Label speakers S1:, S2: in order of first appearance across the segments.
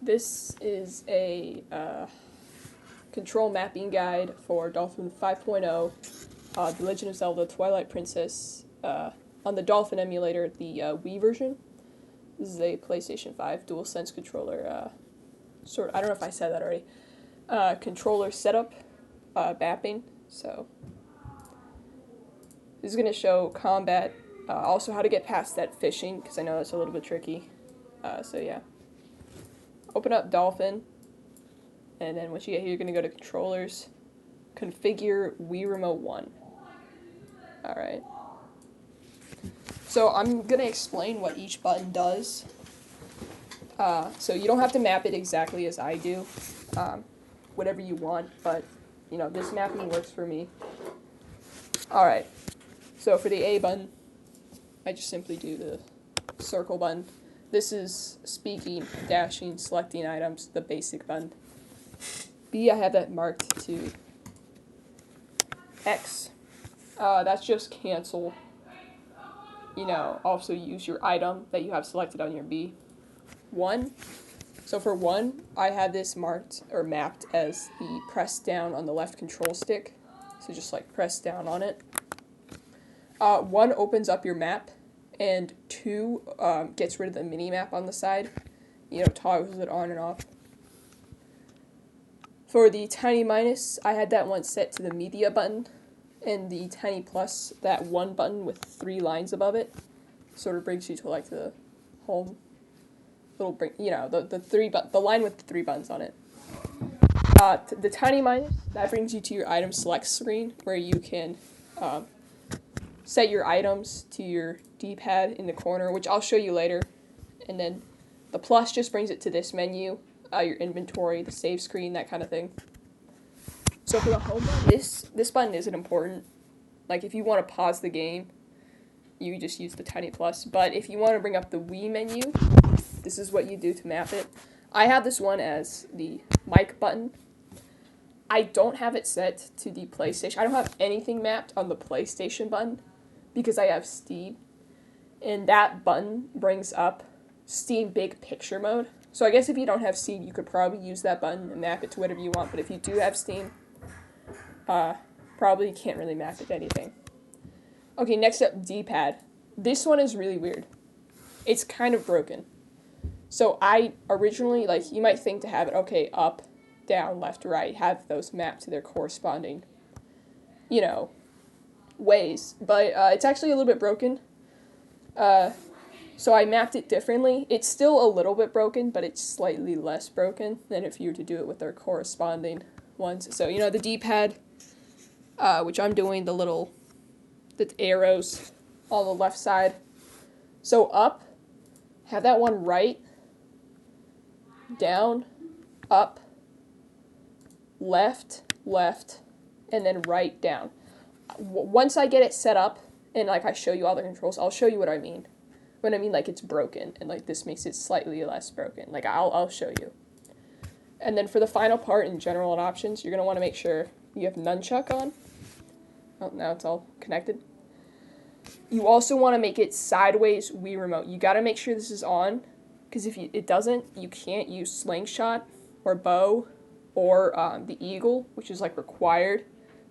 S1: This is a control mapping guide for Dolphin 5.0, The Legend of Zelda Twilight Princess, on the Dolphin emulator, the Wii version. This is a PlayStation 5 DualSense controller, I don't know if I said that already, controller setup, mapping, so this is going to show combat, also how to get past that fishing, because I know that's a little bit tricky, so yeah. Open up Dolphin, and then once you get here, you're going to go to Controllers, Configure Wii Remote 1. Alright. So I'm going to explain what each button does. So you don't have to map it exactly as I do, whatever you want, but, you know, this mapping works for me. Alright, so for the A button, I just simply do the circle button. This is speaking, dashing, selecting items, the basic button. B, I have that marked to X. That's just cancel. You know, also use your item that you have selected on your B. 1. So for 1, I have this marked or mapped as the press down on the left control stick. So just like press down on it. 1 opens up your map, and 2 gets rid of the mini map on the side. You know, toggles it on and off. For the tiny minus, I had that one set to the media button, and the tiny plus, that one button with 3 lines above it, sort of brings you to like the home little you know, the line with the 3 buttons on it. The tiny minus, that brings you to your item select screen, where you can set your items to your D-pad in the corner, which I'll show you later. And then the plus just brings it to this menu, your inventory, the save screen, that kind of thing. So for the home button, this button isn't important. Like if you want to pause the game, you just use the tiny plus. But if you want to bring up the Wii menu, this is what you do to map it. I have this one as the mic button. I don't have it set to the PlayStation. I don't have anything mapped on the PlayStation button because I have Steam. And that button brings up Steam Big Picture mode. So I guess if you don't have Steam, you could probably use that button and map it to whatever you want. But if you do have Steam, probably can't really map it to anything. Okay, next up, D-pad. This one is really weird. It's kind of broken. So I originally, like, you might think to have it, okay, up, down, left, right, have those mapped to their corresponding, you know, ways. But it's actually a little bit broken. So I mapped it differently. It's still a little bit broken, but it's slightly less broken than if you were to do it with their corresponding ones. So, you know, the D-pad, which I'm doing the arrows on the left side. So up, have that one right, down, up, left, and then right, down. Once I get it set up, and like I show you all the controls, I'll show you what I mean. When I mean like it's broken, and like this makes it slightly less broken. Like I'll show you. And then for the final part in general and options, you're going to want to make sure you have nunchuck on. Oh, now it's all connected. You also want to make it sideways Wii remote. You got to make sure this is on, because if it doesn't, you can't use slingshot or bow or the eagle, which is like required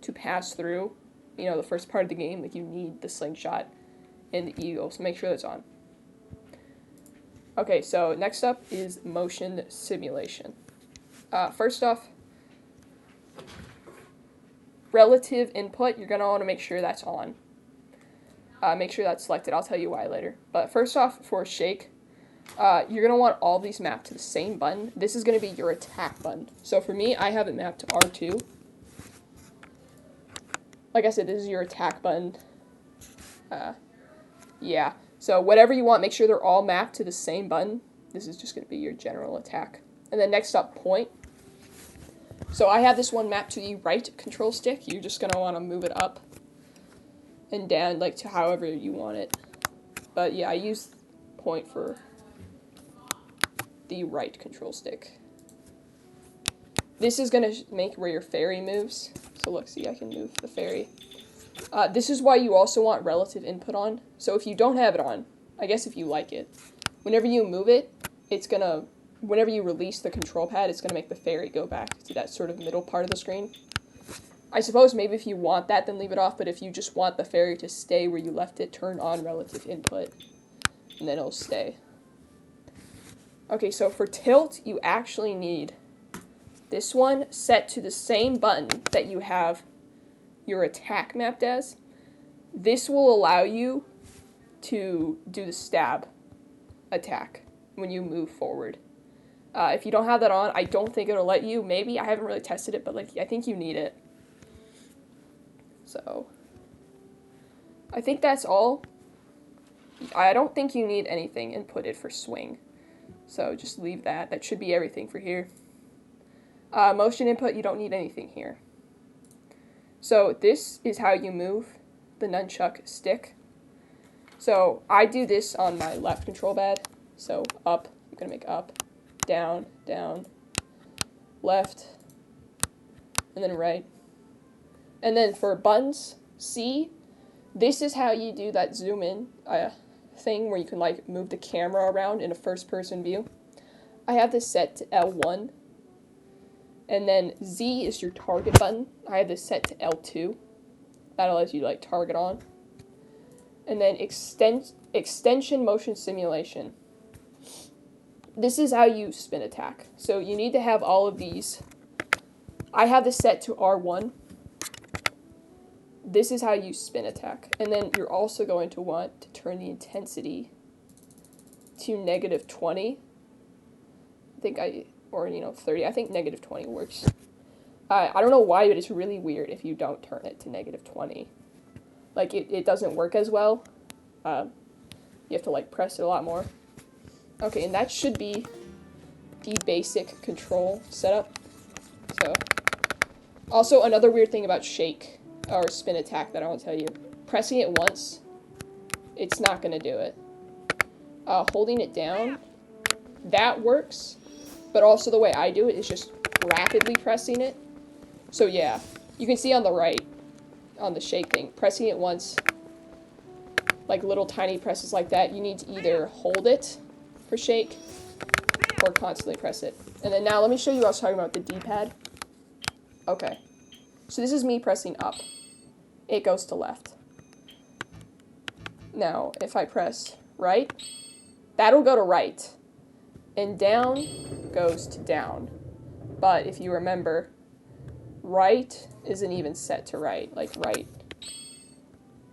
S1: to pass through, you know, the first part of the game. Like you need the slingshot and the eagle, so make sure that's on. Okay, so next up is motion simulation. First off, relative input, you're going to want to make sure that's on. Make sure that's selected. I'll tell you why later. But first off, for shake, you're going to want all these mapped to the same button. This is going to be your attack button. So for me, I have it mapped to R2. Like I said, this is your attack button. Yeah. So whatever you want, make sure they're all mapped to the same button. This is just going to be your general attack. And then next up, point. So I have this one mapped to the right control stick. You're just going to want to move it up and down, like to however you want it. But yeah, I use point for the right control stick. This is going to make where your fairy moves. So look, see, I can move the fairy. This is why you also want relative input on. So if you don't have it on, I guess if you like it, whenever you move it, it's going to whenever you release the control pad, it's going to make the fairy go back to that sort of middle part of the screen. I suppose maybe if you want that, then leave it off, but if you just want the fairy to stay where you left it, turn on relative input, and then it'll stay. Okay, so for tilt, you actually need this one set to the same button that you have your attack mapped as. This will allow you to do the stab attack when you move forward. If you don't have that on, I don't think it'll let you. Maybe, I haven't really tested it, but like I think you need it. So, I think that's all. I don't think you need anything inputted for swing. So just leave that. That should be everything for here. Motion input, you don't need anything here. So this is how you move the nunchuck stick. So I do this on my left control pad. So up, I'm going to make up, down, down, left, and then right. And then for buttons, C, this is how you do that zoom in thing where you can like move the camera around in a first person view. I have this set to L1. And then Z is your target button. I have this set to L2. That allows you to like target on. And then extension motion simulation. This is how you spin attack. So you need to have all of these. I have this set to R1. This is how you spin attack. And then you're also going to want to turn the intensity to -20. Or 30. I think -20 works. I don't know why, but it's really weird if you don't turn it to -20. Like, it doesn't work as well. You have to, like, press it a lot more. Okay, and that should be the basic control setup. So, also, another weird thing about shake, or spin attack that I want to tell you. Pressing it once, it's not going to do it. Holding it down, that works. But also the way I do it is just rapidly pressing it. So yeah, you can see on the right, on the shake thing, pressing it once, like little tiny presses like that, you need to either hold it for shake or constantly press it. And then now let me show you what I was talking about with the D-pad. Okay, so this is me pressing up. It goes to left. Now, if I press right, that'll go to right. And down goes to down. But if you remember, right isn't even set to right. Like right.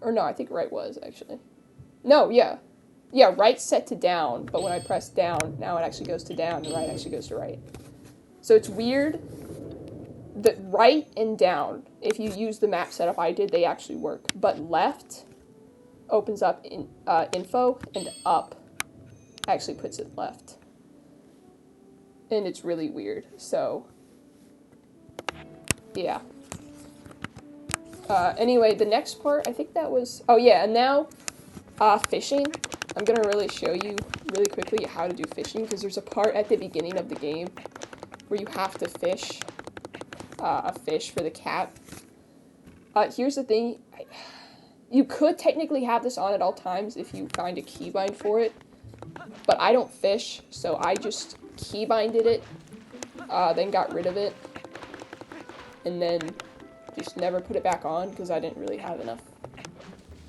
S1: Or no, I think right was actually. No, yeah. Yeah, right set to down. But when I press down, now it actually goes to down. And right actually goes to right. So it's weird that right and down, if you use the map setup I did, they actually work. But left opens up in info, and up actually puts it left. And it's really weird, so yeah. Anyway, the next part, I think that was, oh yeah, and now, fishing. I'm gonna really show you really quickly how to do fishing, because there's a part at the beginning of the game where you have to fish a fish for the cat. Here's the thing, you could technically have this on at all times if you find a keybind for it, but I don't fish, so I just keybinded it, then got rid of it, and then just never put it back on because I didn't really have enough.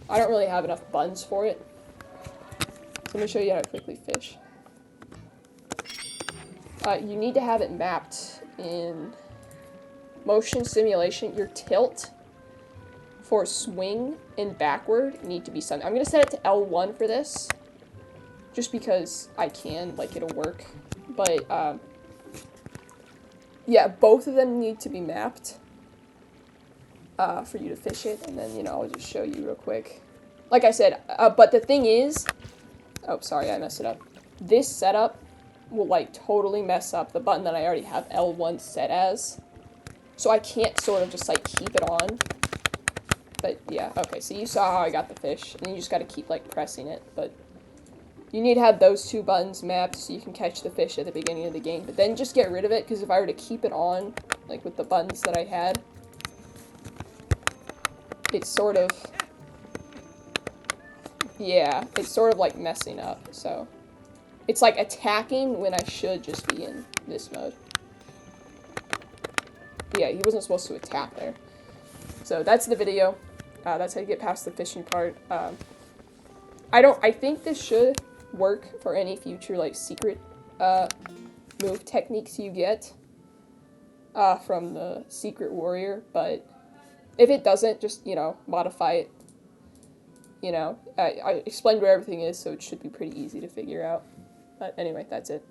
S1: I don't really have enough buttons for it. So let me show you how to quickly fish. You need to have it mapped in motion simulation. Your tilt for swing and backward need to be something. I'm going to set it to L1 for this, just because I can, like, it'll work. But, yeah, both of them need to be mapped for you to fish it, and then, I'll just show you real quick. Like I said, but the thing is, oh, sorry, I messed it up. This setup will, like, totally mess up the button that I already have L1 set as. So I can't sort of just, like, keep it on. But, yeah, okay, so you saw how I got the fish, and you just gotta keep, like, pressing it, but you need to have those two buttons mapped so you can catch the fish at the beginning of the game. But then just get rid of it, because if I were to keep it on, like with the buttons that I had, it's sort of, yeah, it's sort of like messing up. So it's like attacking when I should just be in this mode. Yeah, he wasn't supposed to attack there. So that's the video. That's how you get past the fishing part. I think this should work for any future, like, secret, move techniques you get, from the Secret Warrior, but if it doesn't, just, you know, modify it. You know, I explained where everything is, so it should be pretty easy to figure out. But anyway, that's it.